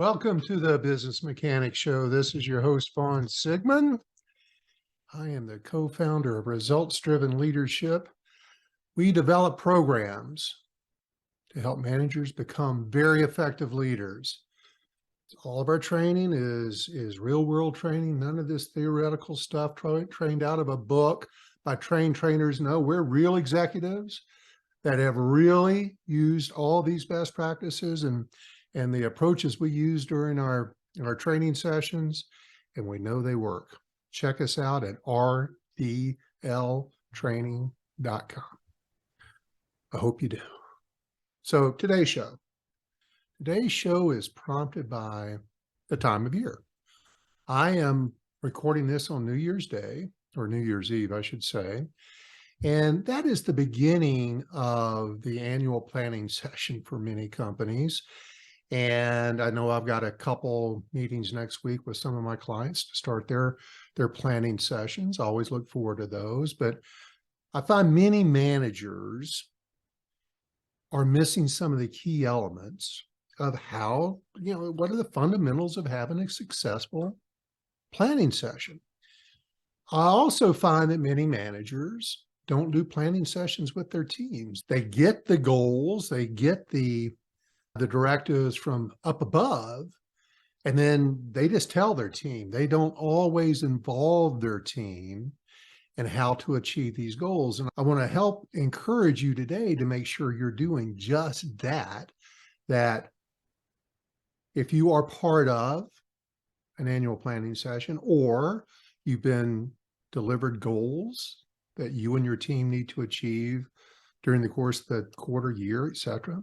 Welcome to the Business Mechanics Show. This is your host, Vaughn Sigmund. I am the co-founder of Results-Driven Leadership. We develop programs to help managers become very effective leaders. All of our training is real-world training, none of this theoretical stuff trained out of a book by trained trainers. No, we're real executives that have really used all these best practices and the approaches we use during our training sessions, and we know they work. Check us out at rdltraining.com. I hope you do. So today's show is prompted by the time of year. I am recording this on New Year's Day, or New Year's Eve, I should say. And that is the beginning of the annual planning session for many companies. And I know I've got a couple meetings next week with some of my clients to start their planning sessions. I always look forward to those, but I find many managers are missing some of the key elements of how, what are the fundamentals of having a successful planning session. I also find that many managers don't do planning sessions with their teams. They get the goals, they get the directives from up above, and then they just tell their team. They don't always involve their team in how to achieve these goals. And I want to help encourage you today to make sure you're doing just that if you are part of an annual planning session, or you've been delivered goals that you and your team need to achieve during the course of the quarter, year, etc.,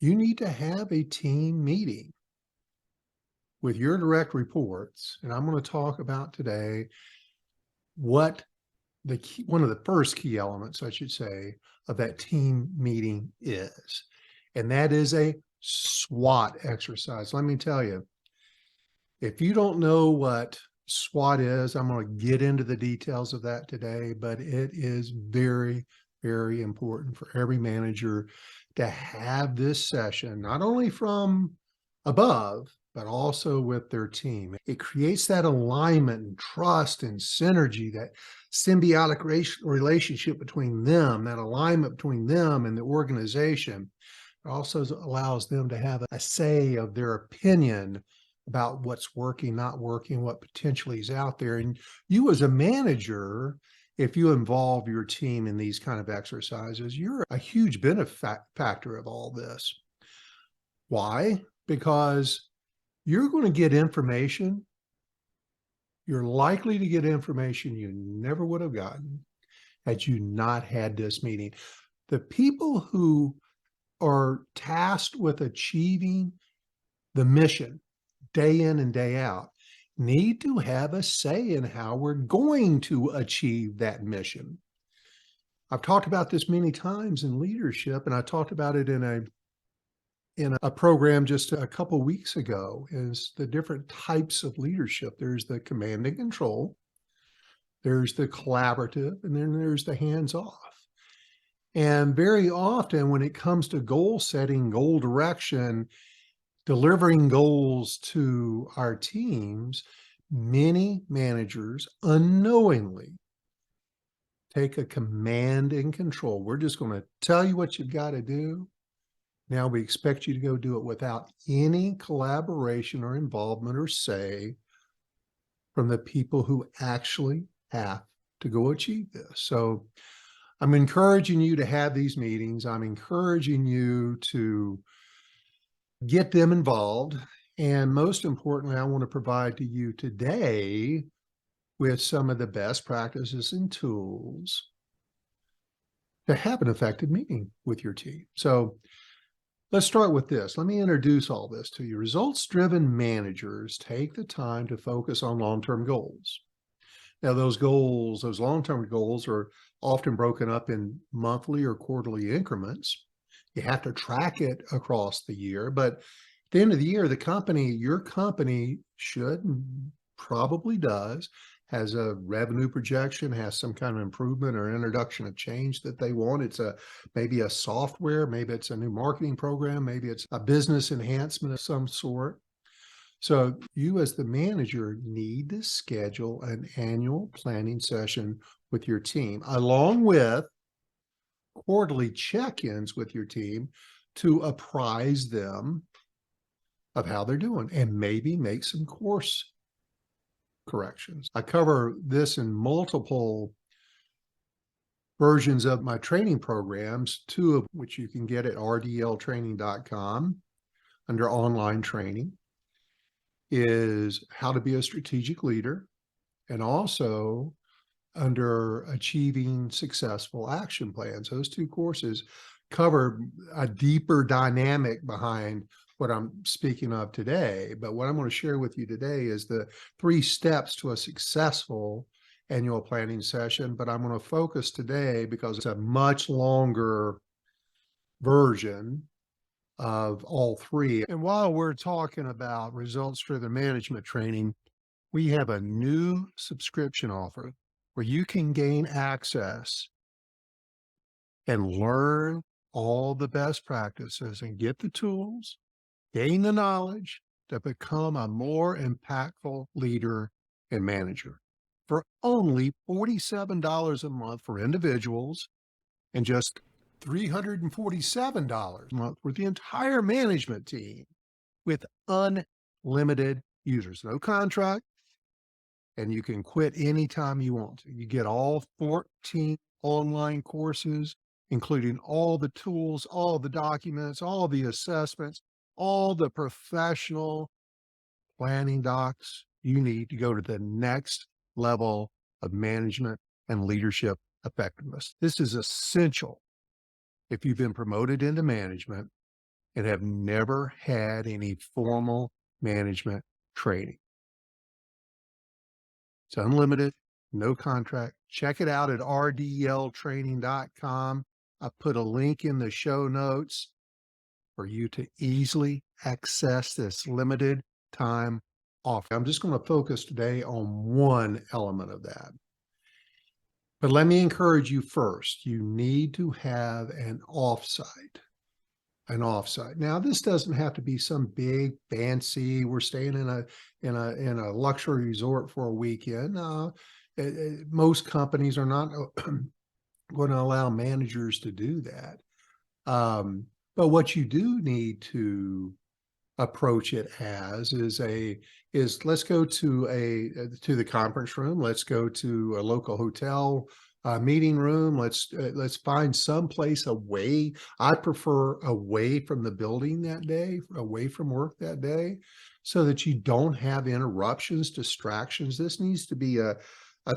you need to have a team meeting with your direct reports. And I'm going to talk about today what one of the first key elements, I should say, of that team meeting is. And that is a SWOT exercise. Let me tell you, if you don't know what SWOT is, I'm going to get into the details of that today, but it is very, very important for every manager to have this session, not only from above, but also with their team. It creates that alignment and trust and synergy, that symbiotic relationship between them, that alignment between them and the organization. It also allows them to have a say of their opinion about what's working, not working, what potentially is out there. And you as a manager, if you involve your team in these kind of exercises, you're a huge benefactor of all this. Why? Because you're going to get information. You're likely to get information you never would have gotten had you not had this meeting. The people who are tasked with achieving the mission day in and day out need to have a say in how we're going to achieve that mission. I've talked about this many times in leadership, and I talked about it in a program just a couple weeks ago, is the different types of leadership. There's the command and control, there's the collaborative, and then there's the hands-off. And very often when it comes to goal setting, goal direction, delivering goals to our teams, many managers unknowingly take a command and control. We're just going to tell you what you've got to do. Now we expect you to go do it without any collaboration or involvement or say from the people who actually have to go achieve this. So I'm encouraging you to have these meetings. I'm encouraging you to get them involved. And most importantly, I want to provide to you today with some of the best practices and tools to have an effective meeting with your team. So let's start with this. Let me introduce all this to you. Results-driven managers take the time to focus on long-term goals. Now, those long-term goals are often broken up in monthly or quarterly increments. You have to track it across the year, but at the end of the year, your company should, and probably does, has a revenue projection, has some kind of improvement or introduction of change that they want. It's maybe a software, maybe it's a new marketing program, maybe it's a business enhancement of some sort. So you as the manager need to schedule an annual planning session with your team, along with quarterly check-ins with your team to apprise them of how they're doing and maybe make some course corrections. I cover this in multiple versions of my training programs, two of which you can get at rdltraining.com under online training, is how to be a strategic leader, and also under achieving successful action plans. Those two courses cover a deeper dynamic behind what I'm speaking of today. But what I'm going to share with you today is the 3 steps to a successful annual planning session. But I'm going to focus today, because it's a much longer version of all 3. And while we're talking about results-driven management training, we have a new subscription offer where you can gain access and learn all the best practices and get the tools, gain the knowledge to become a more impactful leader and manager for only $47 a month for individuals and just $347 a month for the entire management team, with unlimited users, no contract, and you can quit anytime you want to. You get all 14 online courses, including all the tools, all the documents, all the assessments, all the professional planning docs you need to go to the next level of management and leadership effectiveness. This is essential if you've been promoted into management and have never had any formal management training. It's unlimited, no contract. Check it out at rdltraining.com. I put a link in the show notes for you to easily access this limited time offer. I'm just going to focus today on one element of that. But let me encourage you first. You need to have an offsite. Now, this doesn't have to be some big fancy, we're staying in a luxury resort for a weekend. Most companies are not going to allow managers to do that. But what you do need to approach it as is let's go to the conference room. Let's go to a local hotel meeting room. Let's find some place away. I prefer away from the building that day, away from work that day, so that you don't have interruptions, distractions. This needs to be a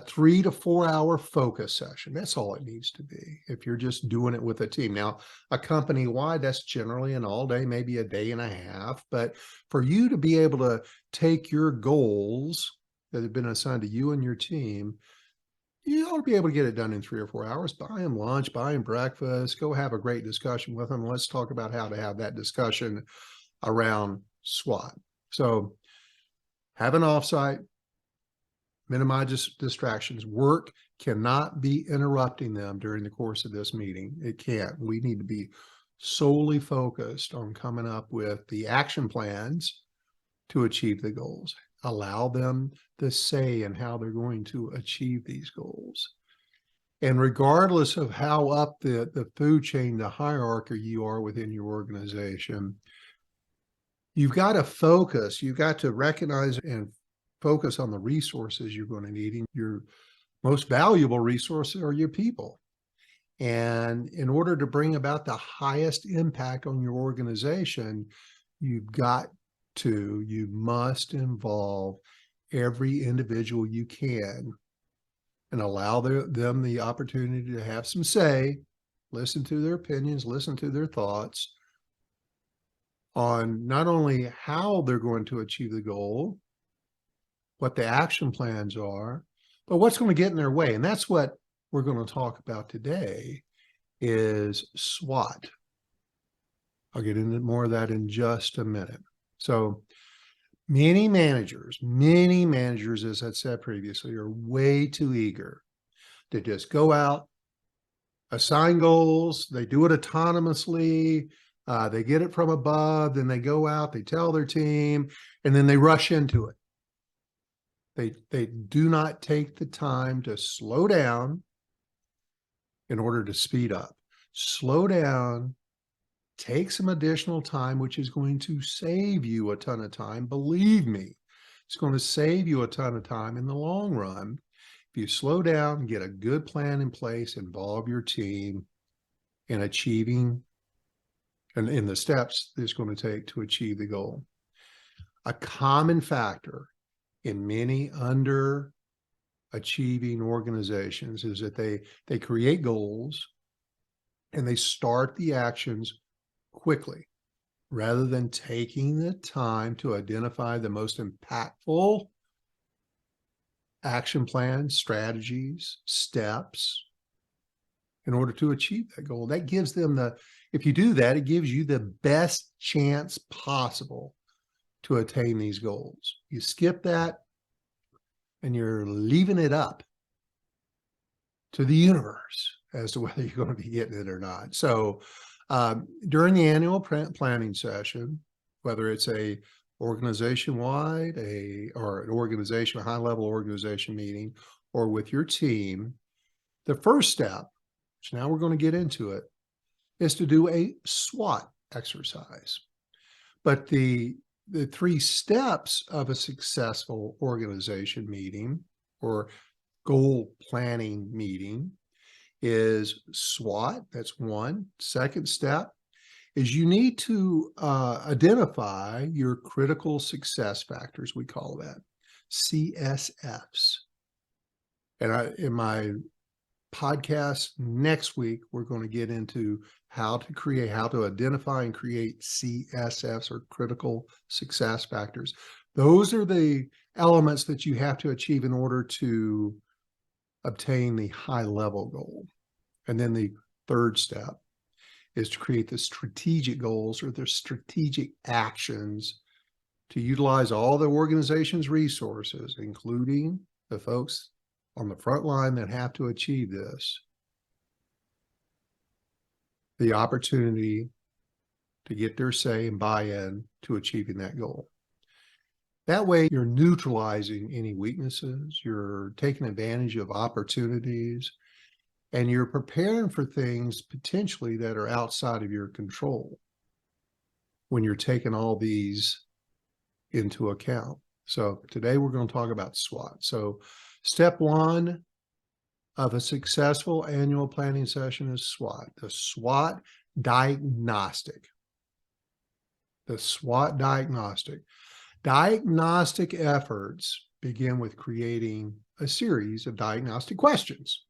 3 to 4 hour focus session. That's all it needs to be if you're just doing it with a team. Now, a company-wide, that's generally an all day, maybe a day and a half. But for you to be able to take your goals that have been assigned to you and your team, you ought to be able to get it done in 3 or 4 hours. Buy them lunch, buy them breakfast, go have a great discussion with them. Let's talk about how to have that discussion around SWOT. So have an offsite, minimize distractions. Work cannot be interrupting them during the course of this meeting. It can't. We need to be solely focused on coming up with the action plans to achieve the goals. Allow them the say in how they're going to achieve these goals. And regardless of how up the food chain, the hierarchy you are within your organization, you've got to focus. You've got to recognize and focus on the resources you're going to need. And your most valuable resources are your people. And in order to bring about the highest impact on your organization, you must involve every individual you can and allow them the opportunity to have some say, listen to their opinions, listen to their thoughts on not only how they're going to achieve the goal, what the action plans are, but what's going to get in their way. And that's what we're going to talk about today is SWOT. I'll get into more of that in just a minute. So Many managers, as I said previously, are way too eager to just go out, assign goals. They do it autonomously. They get it from above. Then they go out, they tell their team, and then they rush into it. They do not take the time to slow down in order to speed up. Slow down, take some additional time, which is going to save you a ton of time. Believe me, it's going to save you a ton of time in the long run. If you slow down, get a good plan in place, involve your team in achieving and in the steps that it's going to take to achieve the goal. A common factor in many underachieving organizations is that they create goals and they start the actions quickly rather than taking the time to identify the most impactful action plans, strategies, steps in order to achieve that goal. That gives them if you do that, it gives you the best chance possible to attain these goals. You skip that and you're leaving it up to the universe as to whether you're going to be getting it or not. So during the annual planning session, whether it's a organization-wide, or an a high-level organization meeting, or with your team, the first step, which now we're going to get into it, is to do a SWOT exercise. But the three steps of a successful organization meeting or goal planning meeting is SWOT. That's one. Second step is you need to identify your critical success factors, we call that, CSFs. And in my podcast next week, we're going to get into how to identify and create CSFs, or critical success factors. Those are the elements that you have to achieve in order to obtain the high level goal. And then the third step is to create the strategic goals, or the strategic actions, to utilize all the organization's resources, including the folks on the front line that have to achieve this, the opportunity to get their say and buy-in to achieving that goal. That way, you're neutralizing any weaknesses, you're taking advantage of opportunities, and you're preparing for things potentially that are outside of your control when you're taking all these into account. So today we're going to talk about SWOT. So step one of a successful annual planning session is SWOT, the SWOT diagnostic. The SWOT diagnostic. Diagnostic efforts begin with creating a series of diagnostic questions.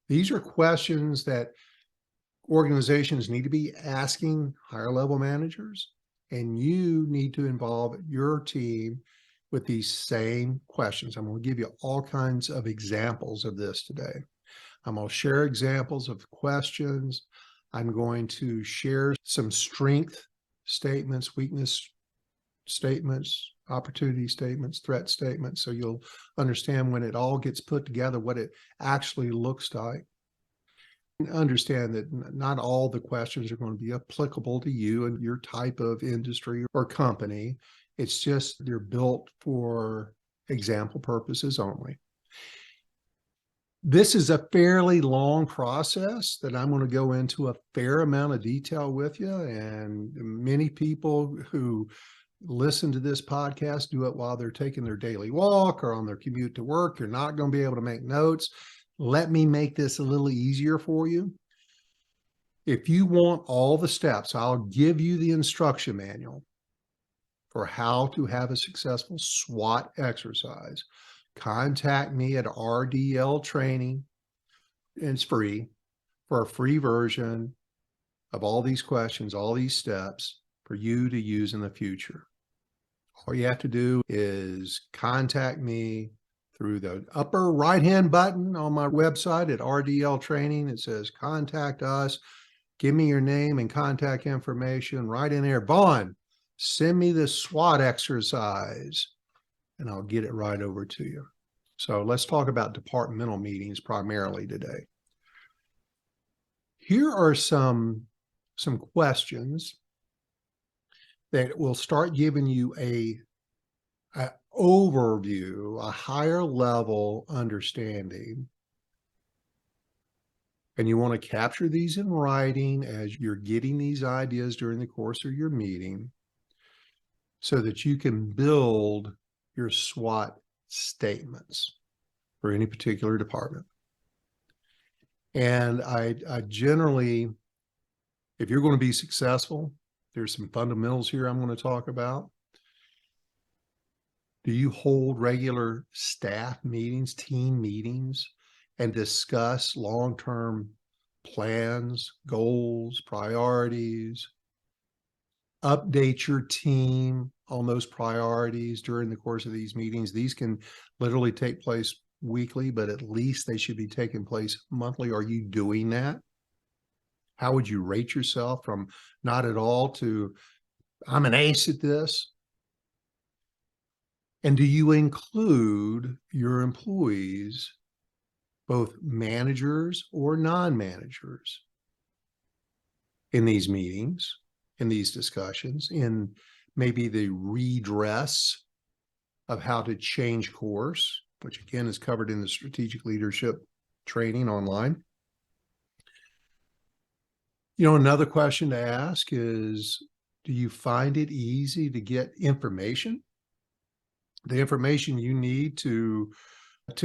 These are questions that organizations need to be asking higher level managers, and you need to involve your team with these same questions. I'm going to give you all kinds of examples of this today. I'm going to share examples of questions. I'm going to share some strength statements, weakness statements, opportunity statements, threat statements, so you'll understand when it all gets put together what it actually looks like. Understand that not all the questions are going to be applicable to you and your type of industry or company. It's just they're built for example purposes only. This is a fairly long process that I'm going to go into a fair amount of detail with you, and many people who listen to this podcast do it while they're taking their daily walk or on their commute to work. You're not going to be able to make notes. Let me make this a little easier for you. If you want all the steps, I'll give you the instruction manual for how to have a successful SWOT exercise. Contact me at RDL Training, and it's free, for a free version of all these questions, all these steps for you to use in the future. All you have to do is contact me through the upper right-hand button on my website at RDL Training. It says contact us. Give me your name and contact information right in there. Vaughn, Send me the SWOT exercise and I'll get it right over to you. So let's talk about departmental meetings primarily today. Here are some questions that will start giving you a overview, a higher level understanding. And you want to capture these in writing as you're getting these ideas during the course of your meeting so that you can build your SWOT statements for any particular department. And I generally, if you're going to be successful, there's some fundamentals here I'm going to talk about. Do you hold regular staff meetings, team meetings, and discuss long-term plans, goals, priorities? Update your team on those priorities during the course of these meetings. These can literally take place weekly, but at least they should be taking place monthly. Are you doing that? How would you rate yourself from not at all to I'm an ace at this? And do you include your employees, both managers or non-managers, in these meetings, in these discussions, in maybe the redress of how to change course, which again is covered in the strategic leadership training online? You know, another question to ask is, do you find it easy to get information? The information you need to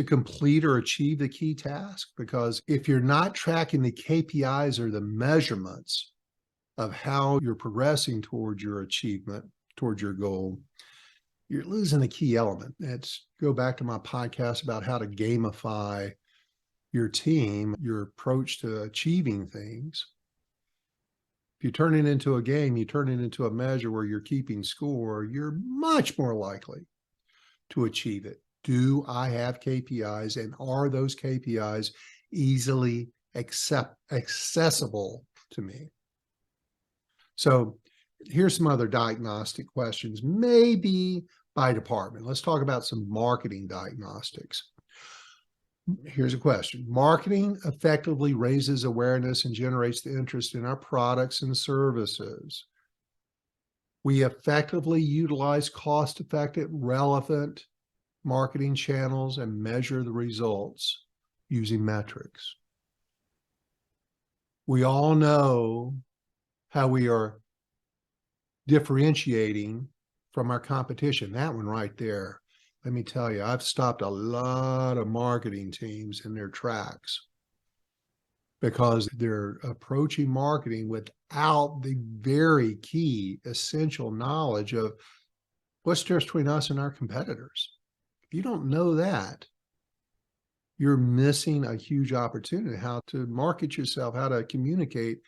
complete or achieve the key task? Because if you're not tracking the KPIs or the measurements of how you're progressing towards your achievement, towards your goal, you're losing a key element. Let's go back to my podcast about how to gamify your team, your approach to achieving things. If you turn it into a game, you turn it into a measure where you're keeping score, you're much more likely to achieve it. Do I have KPIs, and are those KPIs easily accessible to me? So here's some other diagnostic questions, maybe by department. Let's talk about some marketing diagnostics. Here's a question. Marketing effectively raises awareness and generates the interest in our products and services. We effectively utilize cost-effective, relevant marketing channels and measure the results using metrics. We all know how we are differentiating from our competition. That one right there. Let me tell you, I've stopped a lot of marketing teams in their tracks because they're approaching marketing without the very key, essential knowledge of what's the difference between us and our competitors. If you don't know that, you're missing a huge opportunity, how to market yourself, how to communicate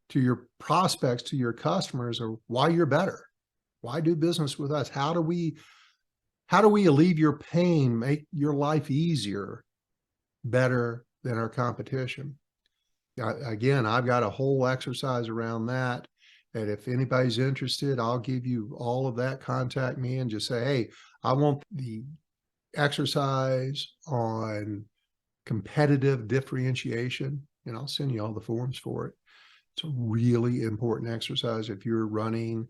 to your prospects, to your customers, or why you're better. Why do business with us? How do we alleviate your pain, make your life easier, better than our competition? Again, I've got a whole exercise around that. And if anybody's interested, I'll give you all of that. Contact me and just say, hey, I want the exercise on competitive differentiation, and I'll send you all the forms for it. It's a really important exercise if you're running,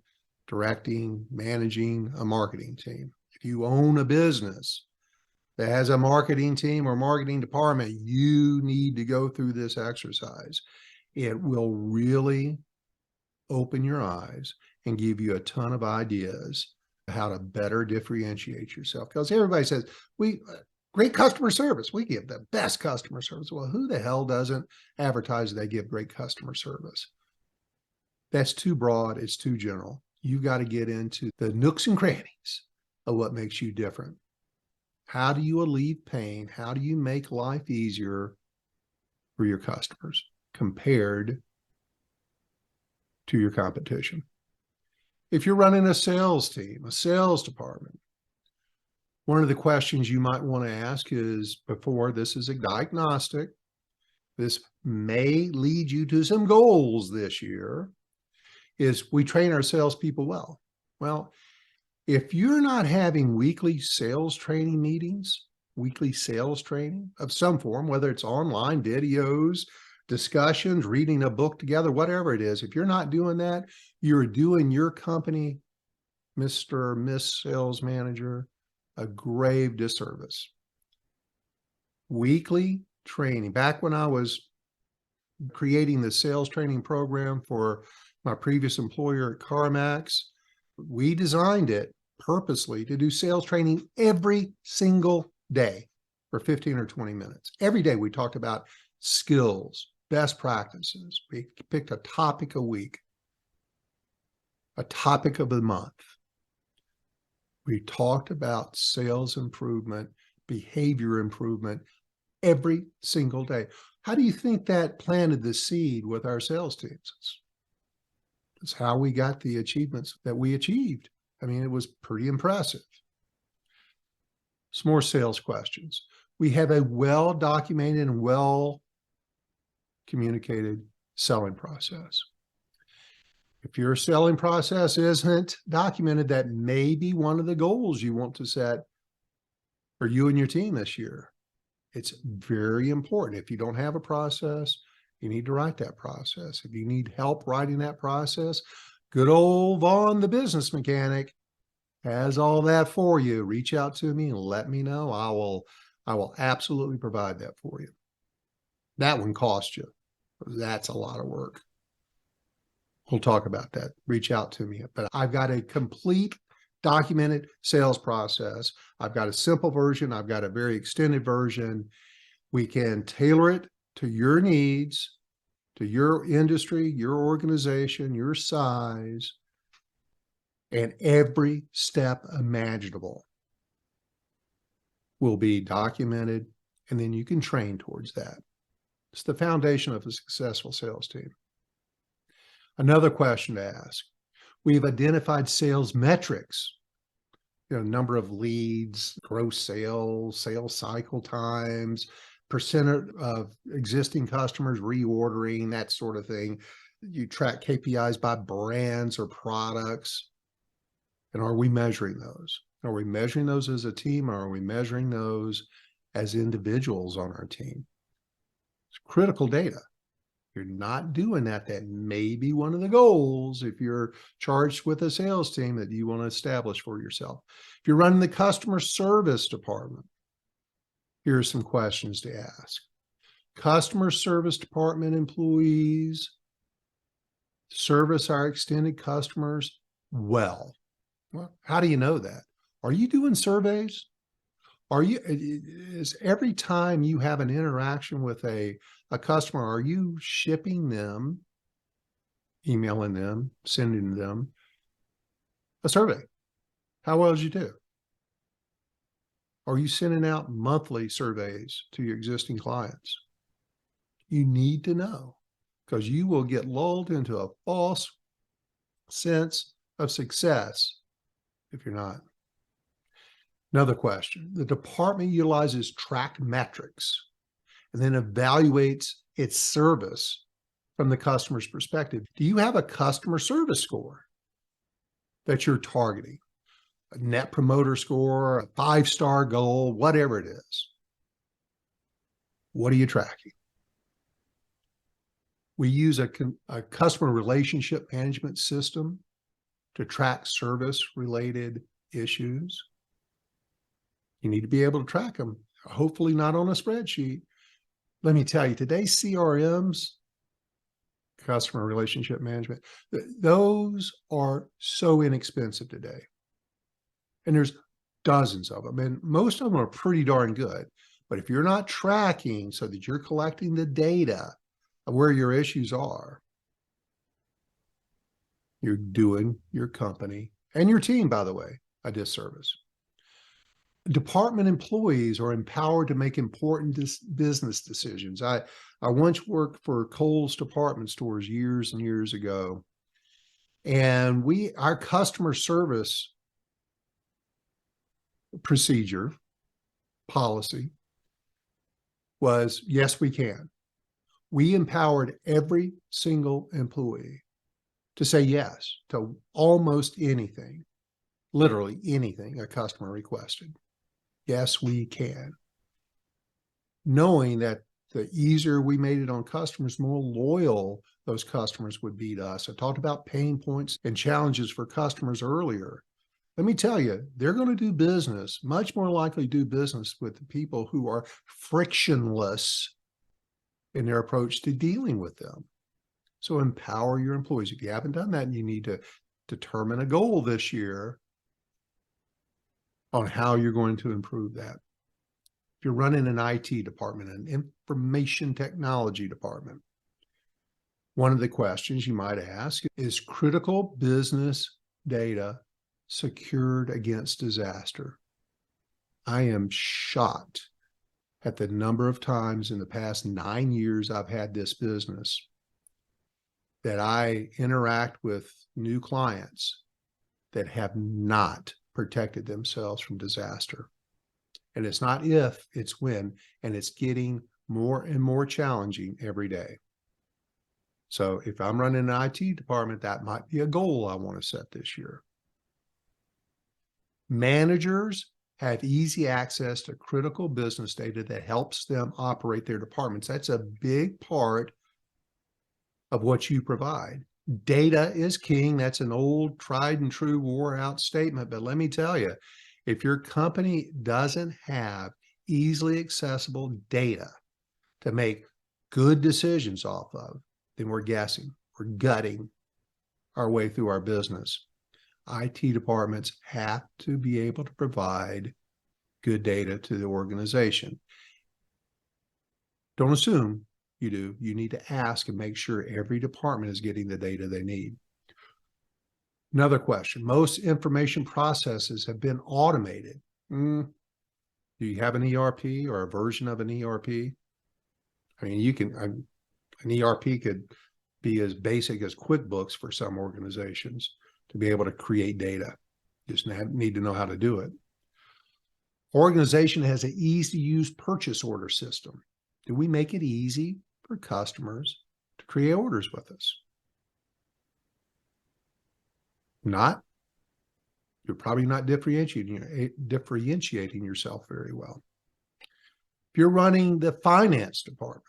directing, managing a marketing team. If you own a business that has a marketing team or marketing department, you need to go through this exercise. It will really open your eyes and give you a ton of ideas how to better differentiate yourself. Because everybody says, great customer service. We give the best customer service. Well, who the hell doesn't advertise they give great customer service? That's too broad. It's too general. You got to get into the nooks and crannies of what makes you different. How do you alleviate pain? How do you make life easier for your customers compared to your competition? If you're running a sales team, a sales department, one of the questions you might want to ask is, before this is a diagnostic, this may lead you to some goals this year, is we train our salespeople well. Well, if you're not having weekly sales training meetings, weekly sales training of some form, whether it's online videos, discussions, reading a book together, whatever it is, if you're not doing that, you're doing your company, Mr. or Miss Sales Manager, a grave disservice. Weekly training. Back when I was creating the sales training program for my previous employer at CarMax, we designed it purposely to do sales training every single day for 15 or 20 minutes. Every day we talked about skills, best practices. We picked a topic a week, a topic of the month. We talked about sales improvement, behavior improvement every single day. How do you think that planted the seed with our sales teams? It's how we got the achievements that we achieved. I mean, it was pretty impressive. Some more sales questions. We have a well-documented and well-communicated selling process. If your selling process isn't documented, that may be one of the goals you want to set for you and your team this year. It's very important. If you don't have a process, you need to write that process. If you need help writing that process, good old Vaughn, the business mechanic, has all that for you. Reach out to me and let me know. I will absolutely provide that for you. That one costs you. That's a lot of work. We'll talk about that. Reach out to me. But I've got a complete documented sales process. I've got a simple version. I've got a very extended version. We can tailor it to your needs, to your industry, your organization, your size, and every step imaginable will be documented, and then you can train towards that. It's the foundation of a successful sales team. Another question to ask. We've identified sales metrics, number of leads, gross sales, sales cycle times, percent of existing customers reordering, that sort of thing. You track KPIs by brands or products. And are we measuring those? Are we measuring those as a team, or are we measuring those as individuals on our team? It's critical data. If you're not doing that, that may be one of the goals if you're charged with a sales team that you want to establish for yourself. If you're running the customer service department, here are some questions to ask. Customer service department employees service our extended customers well. Well, how do you know that? Are you doing surveys? Is every time you have an interaction with a customer, are you shipping them, emailing them, sending them a survey? How well did you do? Are you sending out monthly surveys to your existing clients? You need to know, because you will get lulled into a false sense of success if you're not. Another question. The department utilizes track metrics and then evaluates its service from the customer's perspective. Do you have a customer service score that you're targeting? A net promoter score, a 5-star goal, whatever it is. What are you tracking? We use a customer relationship management system to track service-related issues. You need to be able to track them, hopefully not on a spreadsheet. Let me tell you, today's CRMs, customer relationship management, those are so inexpensive today. And there's dozens of them, and most of them are pretty darn good. But if you're not tracking so that you're collecting the data of where your issues are, you're doing your company and your team, by the way, a disservice. Department employees are empowered to make important business decisions. I once worked for Kohl's department stores years and years ago, and our customer service procedure policy was, yes, we can. We empowered every single employee to say yes to almost anything, literally anything a customer requested. Yes, we can. Knowing that the easier we made it on customers, more loyal those customers would be to us. I talked about pain points and challenges for customers earlier. Let me tell you, they're going to do business, much more likely do business with the people who are frictionless in their approach to dealing with them. So empower your employees. If you haven't done that, you need to determine a goal this year on how you're going to improve that. If you're running an IT department, an information technology department, one of the questions you might ask is critical business data secured against disaster? I am shocked at the number of times in the past 9 years I've had this business that I interact with new clients that have not protected themselves from disaster. And it's not if, it's when, and it's getting more and more challenging every day. So if I'm running an IT department, that might be a goal I want to set this year. Managers have easy access to critical business data that helps them operate their departments. That's a big part of what you provide. Data is king. That's an old, tried and true, wore out statement. But let me tell you, if your company doesn't have easily accessible data to make good decisions off of, then we're guessing, we're gutting our way through our business. IT departments have to be able to provide good data to the organization. Don't assume you do. You need to ask and make sure every department is getting the data they need. Another question. Most information processes have been automated. Do you have an ERP or a version of an ERP? I mean, an ERP could be as basic as QuickBooks for some organizations to be able to create data. You just need to know how to do it. Organization has an easy-to-use purchase order system. Do we make it easy for customers to create orders with us? Not. You're probably not differentiating yourself very well. If you're running the finance department,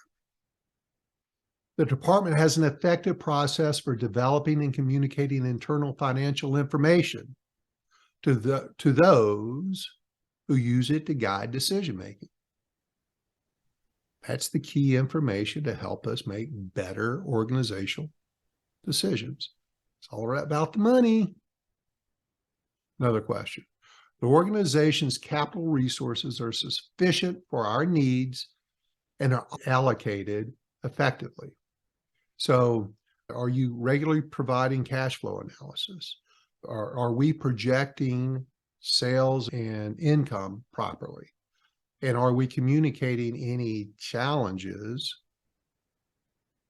the department has an effective process for developing and communicating internal financial information to those who use it to guide decision-making. That's the key information to help us make better organizational decisions. It's all about the money. Another question. The organization's capital resources are sufficient for our needs and are allocated effectively. So are you regularly providing cash flow analysis? Are we projecting sales and income properly? And are we communicating any challenges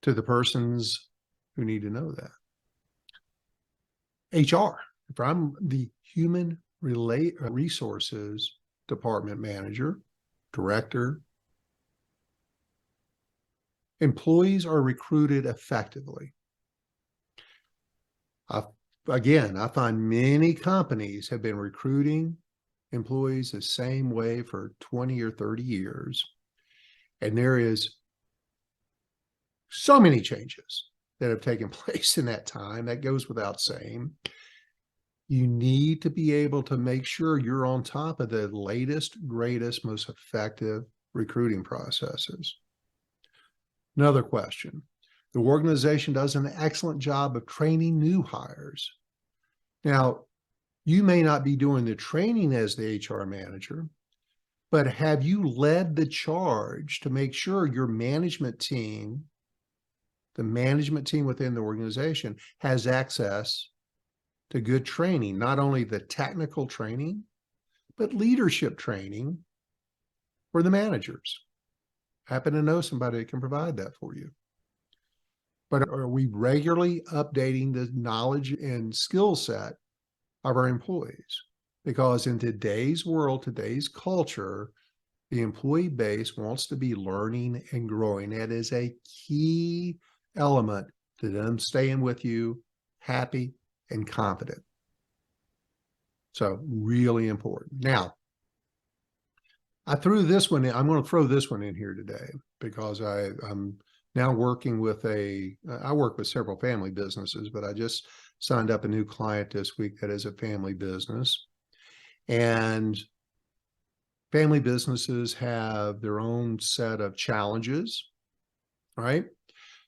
to the persons who need to know that? HR, if I'm the human resources department manager, director, employees are recruited effectively. Again, I find many companies have been recruiting employees the same way for 20 or 30 years. And there is so many changes that have taken place in that time. That goes without saying. You need to be able to make sure you're on top of the latest, greatest, most effective recruiting processes. Another question. The organization does an excellent job of training new hires. Now, you may not be doing the training as the HR manager, but have you led the charge to make sure your management team, the management team within the organization, has access to good training, not only the technical training, but leadership training for the managers? Happen to know somebody that can provide that for you. But are we regularly updating the knowledge and skill set of our employees? Because in today's world, today's culture, the employee base wants to be learning and growing. That is a key element to them staying with you, happy, and confident. So really important. Now, I threw this one in. I'm going to throw this one in here today because I'm now working with I work with several family businesses, but I just signed up a new client this week that is a family business. And family businesses have their own set of challenges, right?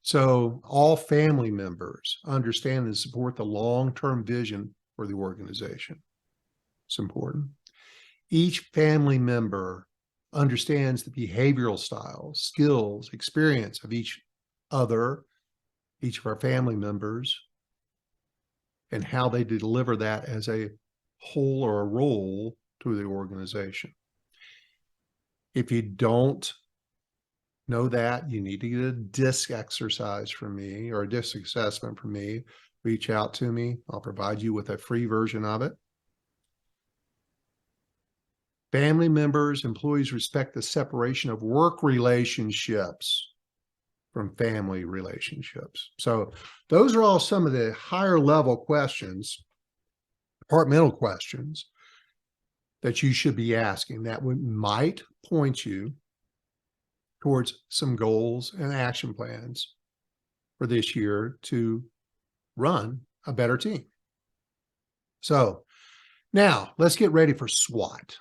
So all family members understand and support the long-term vision for the organization. It's important. Each family member understands the behavioral styles, skills, experience of each of our family members, and how they deliver that as a whole or a role to the organization. If you don't know that, you need to get a DISC exercise from me or a DISC assessment from me. Reach out to me. I'll provide you with a free version of it. Family members, employees respect the separation of work relationships from family relationships. So those are all some of the higher level questions, departmental questions that you should be asking that might point you towards some goals and action plans for this year to run a better team. So now let's get ready for SWOT.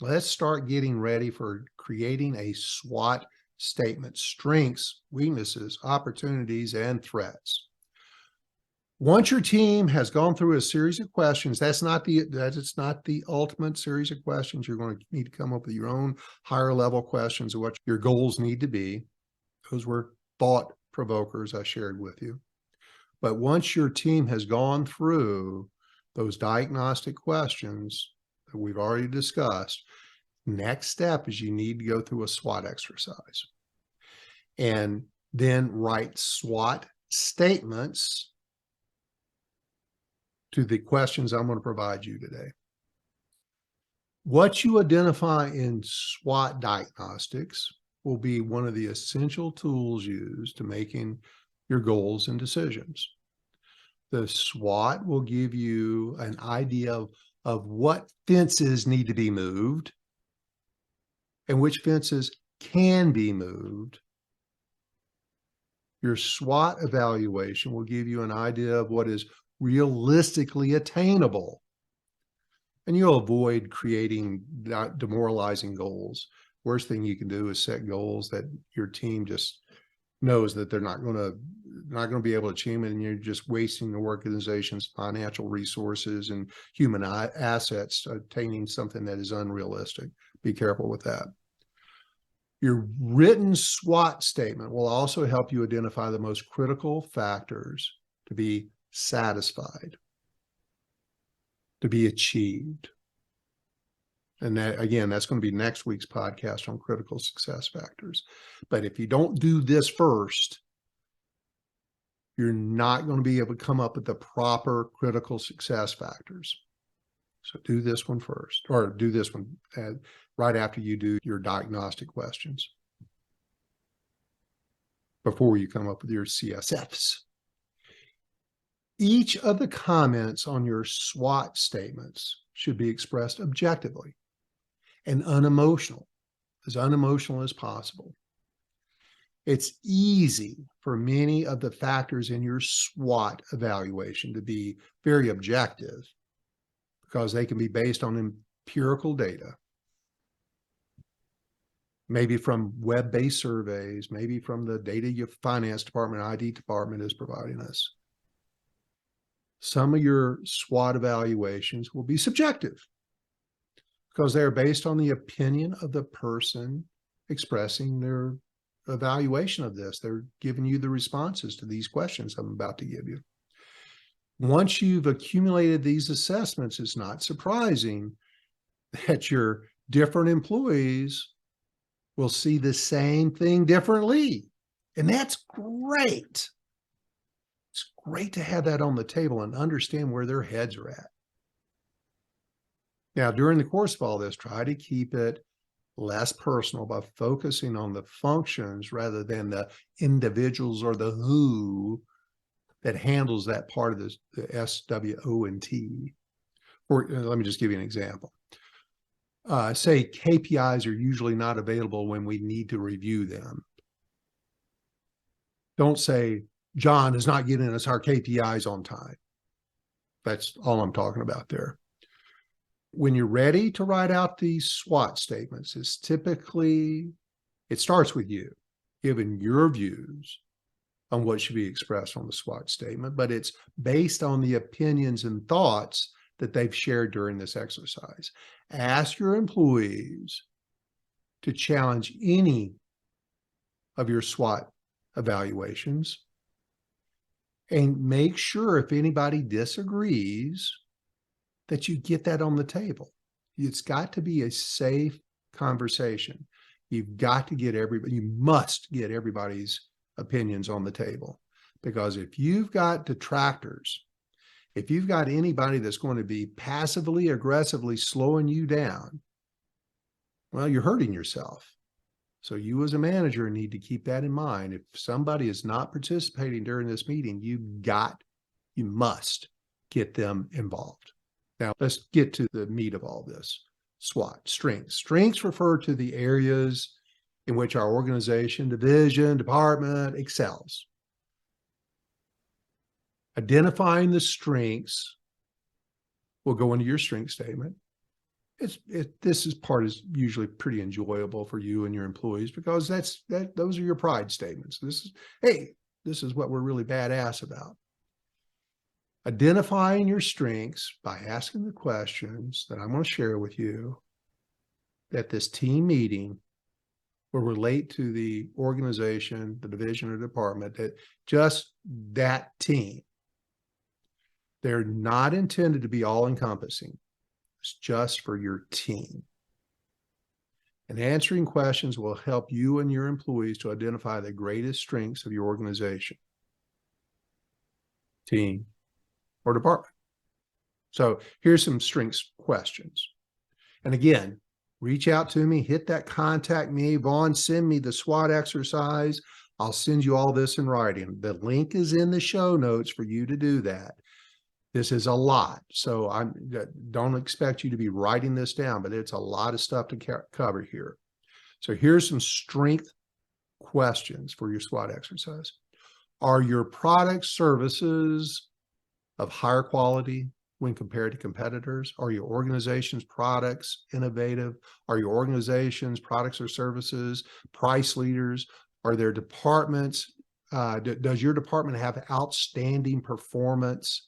Let's start getting ready for creating a SWOT statement: strengths, weaknesses, opportunities, and threats. Once your team has gone through a series of questions, that's not the ultimate series of questions. You're going to need to come up with your own higher level questions of what your goals need to be. Those were thought provokers I shared with you. But once your team has gone through those diagnostic questions that we've already discussed, next step is you need to go through a SWOT exercise and then write SWOT statements to the questions I'm going to provide you today. What you identify in SWOT diagnostics will be one of the essential tools used to making your goals and decisions. The SWOT will give you an idea of what fences need to be moved and which fences can be moved. Your SWOT evaluation will give you an idea of what is realistically attainable. And you'll avoid creating demoralizing goals. Worst thing you can do is set goals that your team just knows that they're not going to be able to achieve, and you're just wasting the organization's financial resources and human assets attaining something that is unrealistic. Be careful with that. Your written SWOT statement will also help you identify the most critical factors to be satisfied, to be achieved. And that, again, that's going to be next week's podcast on critical success factors. But if you don't do this first, you're not going to be able to come up with the proper critical success factors. So do this one first, or do this one right after you do your diagnostic questions, before you come up with your CSFs. Each of the comments on your SWOT statements should be expressed objectively and unemotional as possible. It's easy for many of the factors in your SWOT evaluation to be very objective because they can be based on empirical data, maybe from web-based surveys, maybe from the data your finance department, IT department is providing us. Some of your SWOT evaluations will be subjective because they're based on the opinion of the person expressing their evaluation of this. They're giving you the responses to these questions I'm about to give you. Once you've accumulated these assessments, it's not surprising that your different employees will see the same thing differently. And that's great. It's great to have that on the table and understand where their heads are at. Now, during the course of all this, try to keep it less personal by focusing on the functions rather than the individuals or the who that handles that part of the SWOT. Or let me just give you an example. Say KPIs are usually not available when we need to review them. Don't say, John is not getting us our KPIs on time. That's all I'm talking about there. When you're ready to write out these SWOT statements, it starts with you, giving your views on what should be expressed on the SWOT statement, but it's based on the opinions and thoughts that they've shared during this exercise. Ask your employees to challenge any of your SWOT evaluations and make sure if anybody disagrees that you get that on the table. It's got to be a safe conversation. You've got to get you must get everybody's opinions on the table, because if you've got detractors, if you've got anybody that's going to be passively aggressively slowing you down, well, you're hurting yourself. So you as a manager need to keep that in mind. If somebody is not participating during this meeting, you must get them involved. Now let's get to the meat of all this. SWOT, strengths. Strengths refer to the areas in which our organization, division, department excels. Identifying the strengths will go into your strength statement. This part is usually pretty enjoyable for you and your employees, because those are your pride statements. This is what we're really badass about. Identifying your strengths by asking the questions that I'm going to share with you at this team meeting will relate to the organization, the division or department, that team. They're not intended to be all-encompassing. It's just for your team. And answering questions will help you and your employees to identify the greatest strengths of your organization, team, or department. So here's some strengths questions. And again, reach out to me, hit that contact me, Vaughn, send me the SWOT exercise. I'll send you all this in writing. The link is in the show notes for you to do that. This is a lot, so I don't expect you to be writing this down, but it's a lot of stuff to cover here. So here's some strength questions for your SWOT exercise. Are your products, services of higher quality when compared to competitors? Are your organization's products innovative? Are your organization's products or services price leaders? Are their departments, does your department have outstanding performance?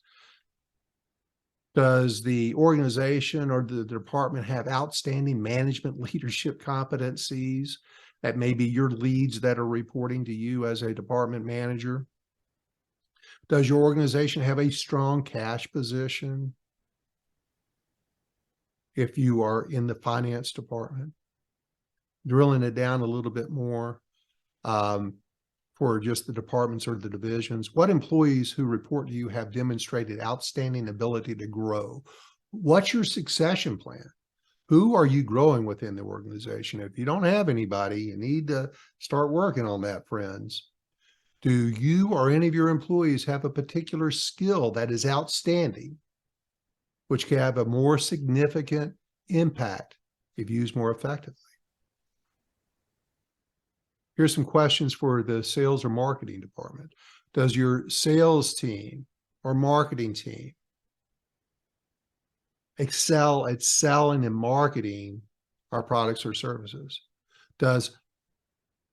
Does the organization or the department have outstanding management leadership competencies? That may be your leads that are reporting to you as a department manager. Does your organization have a strong cash position? If you are in the finance department, drilling it down a little bit more, for just the departments or the divisions, what employees who report to you have demonstrated outstanding ability to grow? What's your succession plan? Who are you growing within the organization? If you don't have anybody, you need to start working on that, friends. Do you or any of your employees have a particular skill that is outstanding, which can have a more significant impact if used more effectively? Here's some questions for the sales or marketing department. Does your sales team or marketing team excel at selling and marketing our products or services? Does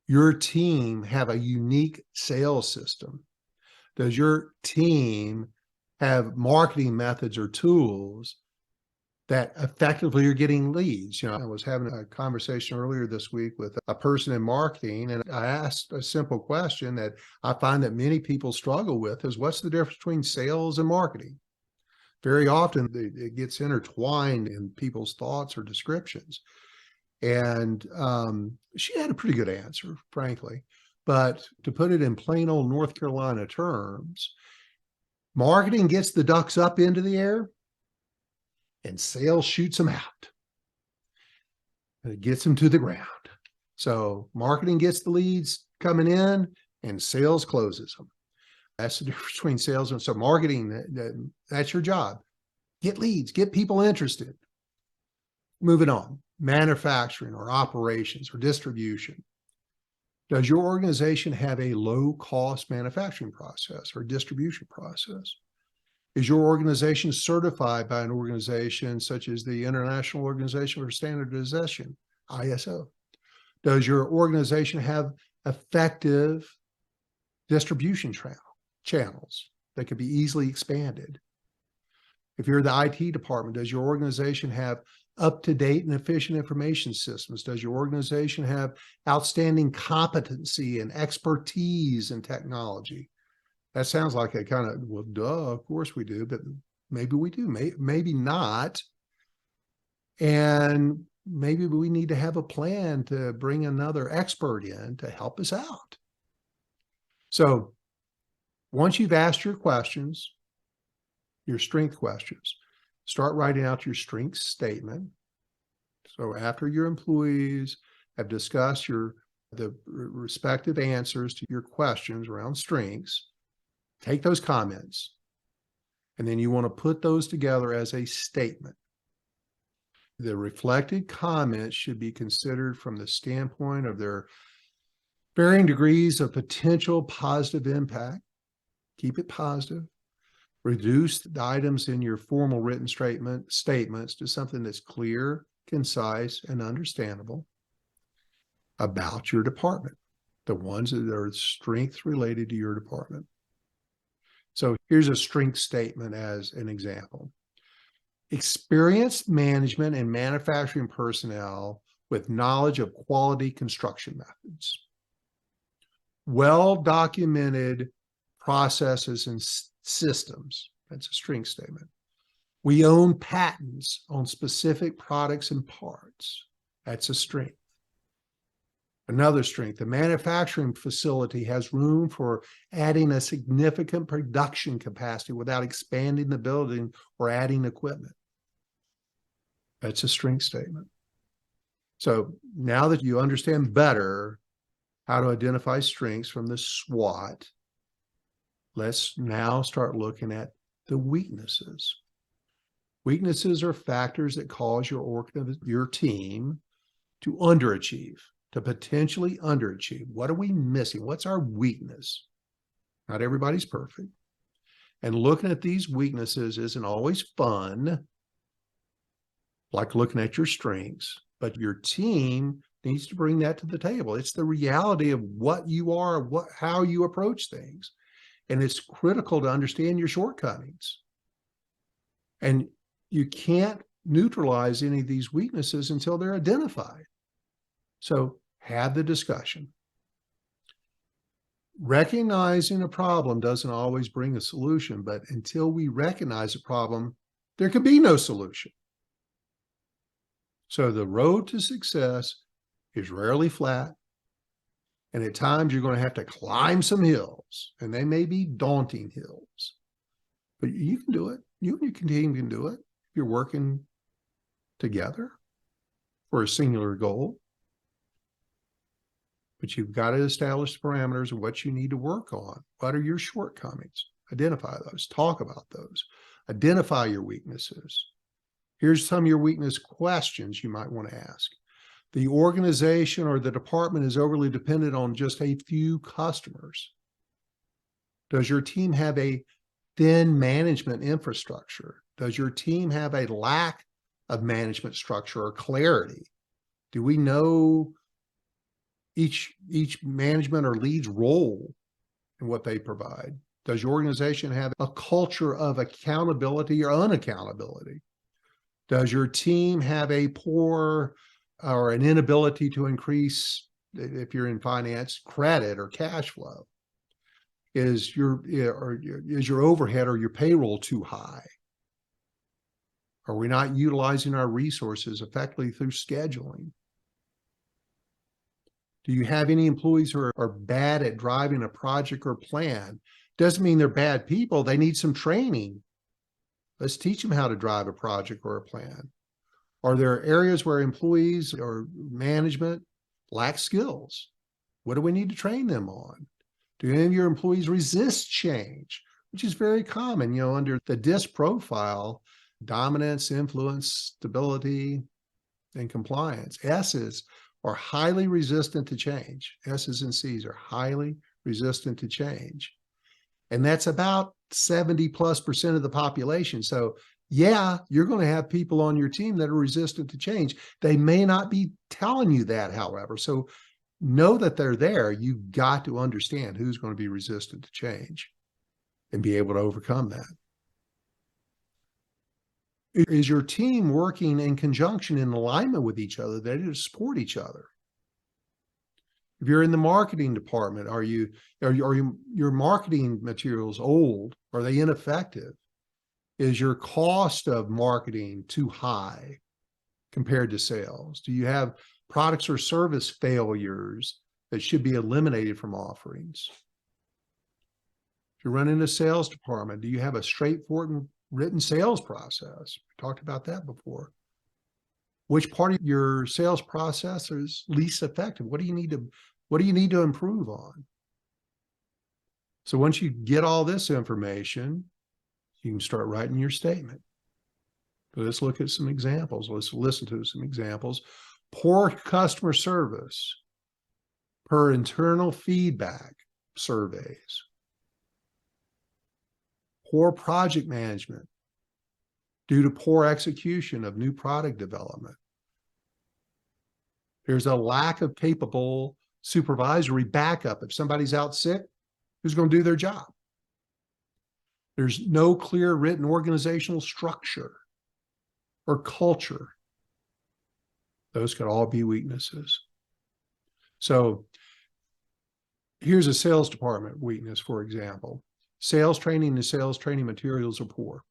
your team have a unique sales system? Does your team have marketing methods or tools that effectively are getting leads? I was having a conversation earlier this week with a person in marketing, and I asked a simple question that I find that many people struggle with is, what's the difference between sales and marketing? Very often it gets intertwined in people's thoughts or descriptions. And she had a pretty good answer, frankly. But to put it in plain old North Carolina terms, marketing gets the ducks up into the air, and sales shoots them out. And it gets them to the ground. So marketing gets the leads coming in, and sales closes them. That's the difference between sales and so marketing. That's your job. Get leads, get people interested. Moving on, manufacturing or operations or distribution. Does your organization have a low-cost manufacturing process or distribution process? Is your organization certified by an organization such as the International Organization for Standardization, ISO? Does your organization have effective distribution channels that could be easily expanded? If you're the IT department, does your organization have up-to-date and efficient information systems? Does your organization have outstanding competency and expertise in technology? That sounds like a kind of, well, duh, of course we do, but maybe we do, maybe not. And maybe we need to have a plan to bring another expert in to help us out. So once you've asked your questions, your strength questions, start writing out your strengths statement. So after your employees have discussed the respective answers to your questions around strengths, take those comments, and then you want to put those together as a statement. The reflected comments should be considered from the standpoint of their varying degrees of potential positive impact. Keep it positive. Reduce the items in your formal written statements to something that's clear, concise, and understandable about your department, the ones that are strengths related to your department. So here's a strength statement as an example. Experienced management and manufacturing personnel with knowledge of quality construction methods. Well-documented processes and systems. That's a strength statement. We own patents on specific products and parts. That's a strength. Another strength, the manufacturing facility has room for adding a significant production capacity without expanding the building or adding equipment. That's a strength statement. So now that you understand better how to identify strengths from the SWOT, let's now start looking at the weaknesses. Weaknesses are factors that cause your team to underachieve, to potentially underachieve. What are we missing? What's our weakness? Not everybody's perfect. And looking at these weaknesses isn't always fun, like looking at your strengths, but your team needs to bring that to the table. It's the reality of what you are, how you approach things. And it's critical to understand your shortcomings. And you can't neutralize any of these weaknesses until they're identified. So have the discussion. Recognizing a problem doesn't always bring a solution, but until we recognize a problem, there can be no solution. So the road to success is rarely flat. And at times you're going to have to climb some hills, and they may be daunting hills, but you can do it. You and your team can do it if you're working together for a singular goal. But you've got to establish the parameters of what you need to work on. What are your shortcomings? Identify those. Talk about those. Identify your weaknesses. Here's some of your weakness questions you might want to ask. The organization or the department is overly dependent on just a few customers. Does your team have a thin management infrastructure? Does your team have a lack of management structure or clarity? Do we know each management or lead's role and what they provide? Does your organization have a culture of accountability or unaccountability? Does your team have a poor or an inability to increase, if you're in finance, credit or cash flow? Is your overhead or your payroll too high? Are we not utilizing our resources effectively through scheduling? Do you have any employees who are bad at driving a project or plan? Doesn't mean they're bad people. They need some training. Let's teach them how to drive a project or a plan. Are there areas where employees or management lack skills? What do we need to train them on? Do any of your employees resist change? Which is very common, you know, under the DISC profile: dominance, influence, stability, and compliance. S's are highly resistant to change. S's and C's are highly resistant to change. And that's about 70+% of the population. So yeah, you're going to have people on your team that are resistant to change. They may not be telling you that, however. So know that they're there. You've got to understand who's going to be resistant to change and be able to overcome that. Is your team working in conjunction, in alignment with each other? They to support each other. If you're in the marketing department, are your marketing materials old? Are they ineffective? Is your cost of marketing too high compared to sales? Do you have products or service failures that should be eliminated from offerings? If you're running a sales department, do you have a straightforward written sales process? We talked about that before. Which part of your sales process is least effective? What do you need to improve on? So once you get all this information, you can start writing your statement. So let's look at some examples. Let's listen to some examples. Poor customer service per internal feedback surveys. Poor project management due to poor execution of new product development. There's a lack of capable supervisory backup. If somebody's out sick, who's going to do their job? There's no clear written organizational structure or culture. Those could all be weaknesses. So here's a sales department weakness, for example. Sales training and sales training materials are poor.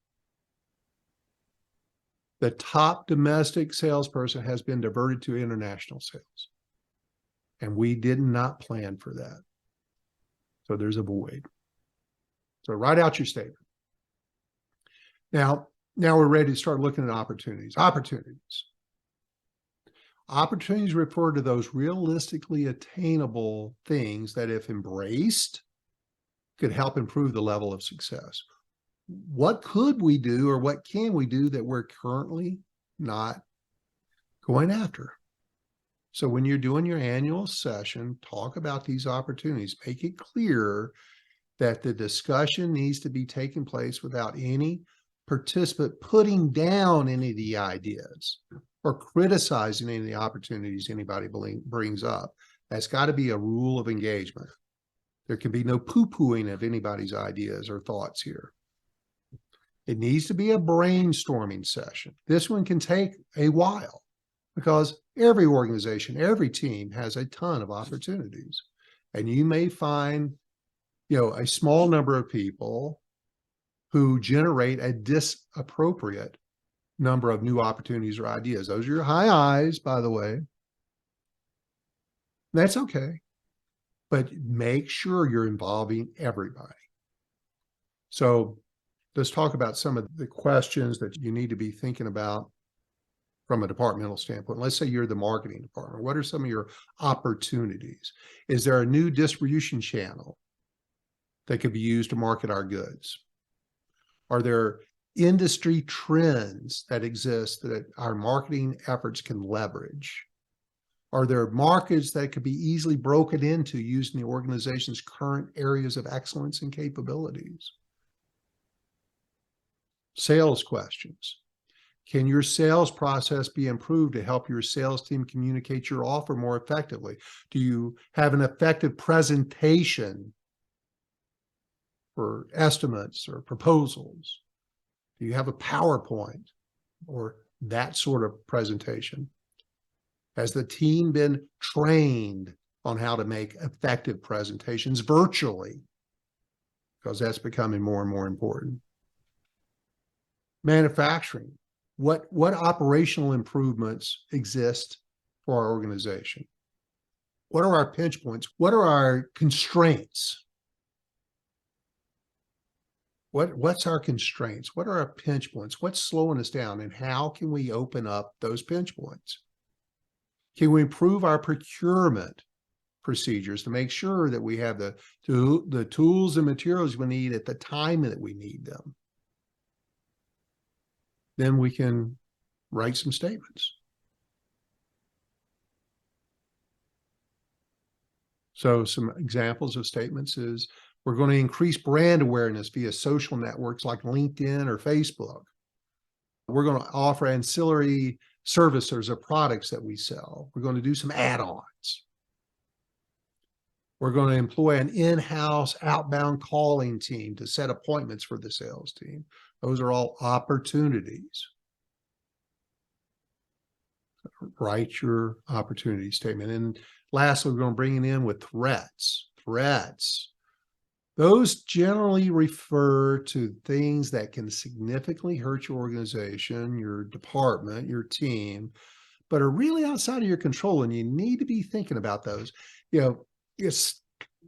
The top domestic salesperson has been diverted to international sales. And we did not plan for that. So there's a void. So write out your statement. Now we're ready to start looking at opportunities. Opportunities refer to those realistically attainable things that, if embraced, could help improve the level of success. What could we do, or what can we do that we're currently not going after? So when you're doing your annual session, talk about these opportunities. Make it clear that the discussion needs to be taking place without any participant putting down any of the ideas or criticizing any of the opportunities anybody brings up. That's got to be a rule of engagement. There can be no poo-pooing of anybody's ideas or thoughts here. It needs to be a brainstorming session. This one can take a while because every organization, every team has a ton of opportunities. And you may find, a small number of people who generate a disappropriate number of new opportunities or ideas. Those are your high I's, by the way. That's okay. But make sure you're involving everybody. So let's talk about some of the questions that you need to be thinking about from a departmental standpoint. Let's say you're the marketing department. What are some of your opportunities? Is there a new distribution channel that could be used to market our goods? Are there industry trends that exist that our marketing efforts can leverage? Are there markets that could be easily broken into using the organization's current areas of excellence and capabilities? Sales questions. Can your sales process be improved to help your sales team communicate your offer more effectively? Do you have an effective presentation for estimates or proposals? Do you have a PowerPoint or that sort of presentation? Has the team been trained on how to make effective presentations virtually? Because that's becoming more and more important. Manufacturing. What operational improvements exist for our organization? What are our pinch points? What are our constraints? What's our constraints? What are our pinch points? What's slowing us down? And how can we open up those pinch points? Can we improve our procurement procedures to make sure that we have the tools and materials we need at the time that we need them. Then we can write some statements. So some examples of statements is, we're going to increase brand awareness via social networks like LinkedIn or Facebook. We're going to offer ancillary services or products that we sell. We're going to do some add-ons. We're going to employ an in-house outbound calling team to set appointments for the sales team. Those are all opportunities. Write your opportunity statement. And lastly, we're going to bring it in with threats. Threats. Those generally refer to things that can significantly hurt your organization, your department, your team, but are really outside of your control, and you need to be thinking about those.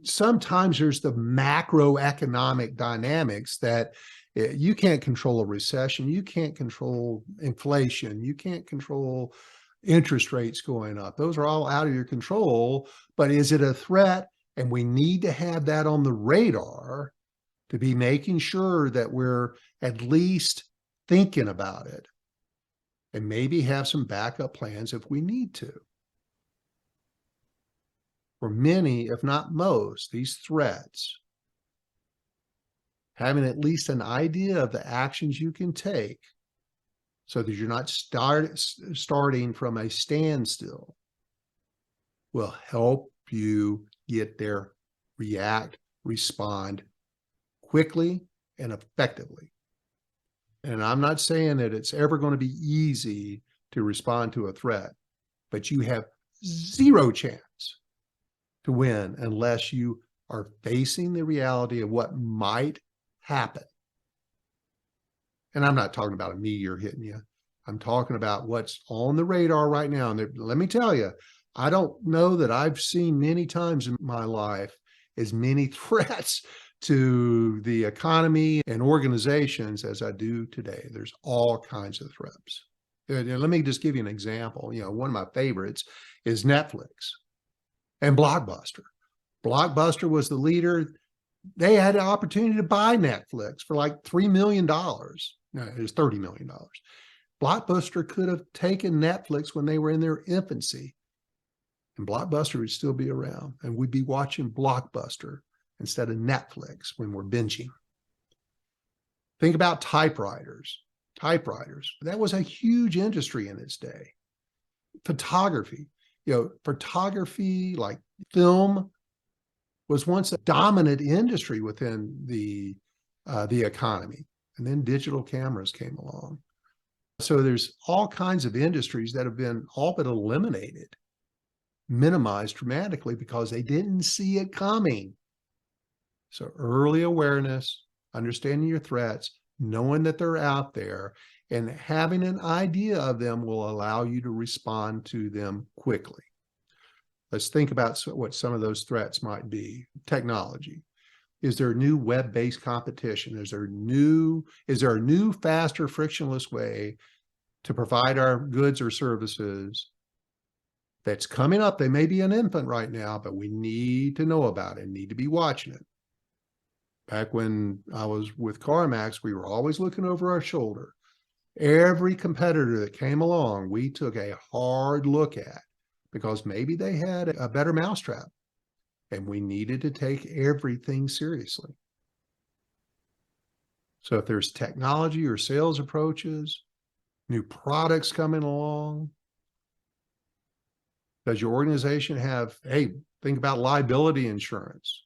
Sometimes there's the macroeconomic dynamics that you can't control a recession, you can't control inflation, you can't control interest rates going up. Those are all out of your control, but is it a threat? And we need to have that on the radar to be making sure that we're at least thinking about it and maybe have some backup plans if we need to. For many, if not most, these threats, having at least an idea of the actions you can take so that you're not starting from a standstill will help you get there, react, respond quickly and effectively. And I'm not saying that it's ever going to be easy to respond to a threat, but you have zero chance to win unless you are facing the reality of what might happen. And I'm not talking about a meteor hitting you. I'm talking about what's on the radar right now. And let me tell you, I don't know that I've seen many times in my life as many threats to the economy and organizations as I do today. There's all kinds of threats. Let me just give you an example. One of my favorites is Netflix and Blockbuster. Blockbuster was the leader. They had an opportunity to buy Netflix for like $3 million. No, it was $30 million. Blockbuster could have taken Netflix when they were in their infancy, and Blockbuster would still be around, and we'd be watching Blockbuster instead of Netflix when we're binging. Think about typewriters. Typewriters. That was a huge industry in its day. Photography. Photography, like film, was once a dominant industry within the economy. And then digital cameras came along. So there's all kinds of industries that have been all but eliminated, minimized dramatically because they didn't see it coming. So early awareness, understanding your threats, knowing that they're out there, and having an idea of them will allow you to respond to them quickly. Let's think about what some of those threats might be. Technology. Is there a new web-based competition? Is there a new, faster, frictionless way to provide our goods or services that's coming up? They may be an infant right now, but we need to know about it, need to be watching it. Back when I was with CarMax, we were always looking over our shoulder. Every competitor that came along, we took a hard look at because maybe they had a better mousetrap, and we needed to take everything seriously. So if there's technology or sales approaches, new products coming along, does your organization have, think about liability insurance.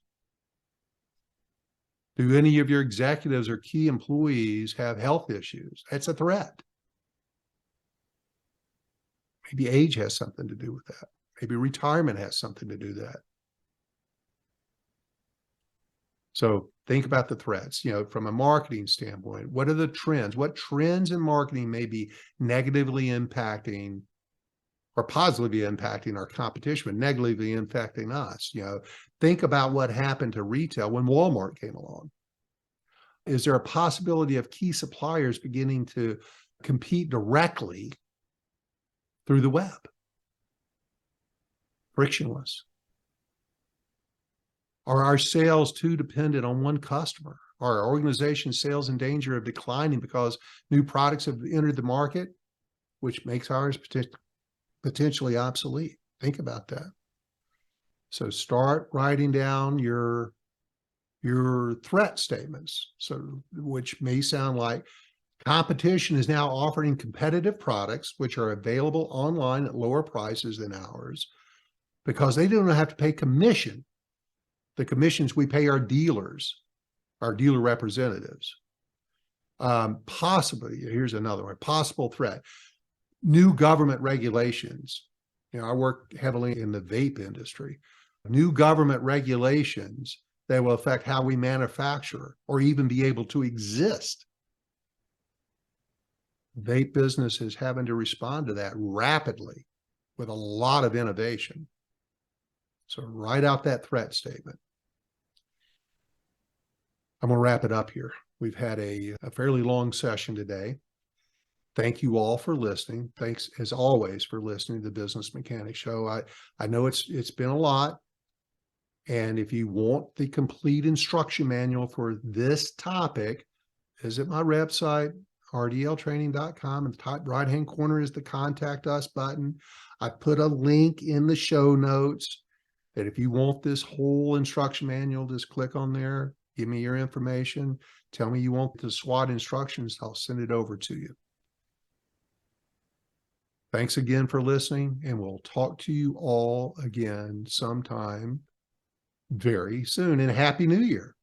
Do any of your executives or key employees have health issues? That's a threat. Maybe age has something to do with that. Maybe retirement has something to do with that. So think about the threats, from a marketing standpoint. What are the trends? What trends in marketing may be negatively impacting or positively impacting our competition, but negatively impacting us? Think about what happened to retail when Walmart came along. Is there a possibility of key suppliers beginning to compete directly through the web? Frictionless. Are our sales too dependent on one customer? Are our organization's sales in danger of declining because new products have entered the market, which makes ours potentially obsolete? Think about that. So start writing down your threat statements. So, which may sound like competition is now offering competitive products, which are available online at lower prices than ours, because they don't have to pay commission. The commissions we pay our dealers, our dealer representatives. Possibly, here's another one, possible threat. New government regulations. You know, I work heavily in the vape industry. New government regulations that will affect how we manufacture or even be able to exist. Vape business is having to respond to that rapidly with a lot of innovation. So write out that threat statement. I'm going to wrap it up here. We've had a fairly long session today. Thank you all for listening. Thanks, as always, for listening to the Business Mechanics Show. I know it's been a lot. And if you want the complete instruction manual for this topic, visit my website, rdltraining.com. In the top right-hand corner is the Contact Us button. I put a link in the show notes that if you want this whole instruction manual, just click on there, give me your information, tell me you want the SWOT instructions, I'll send it over to you. Thanks again for listening, and we'll talk to you all again sometime very soon. And Happy New Year.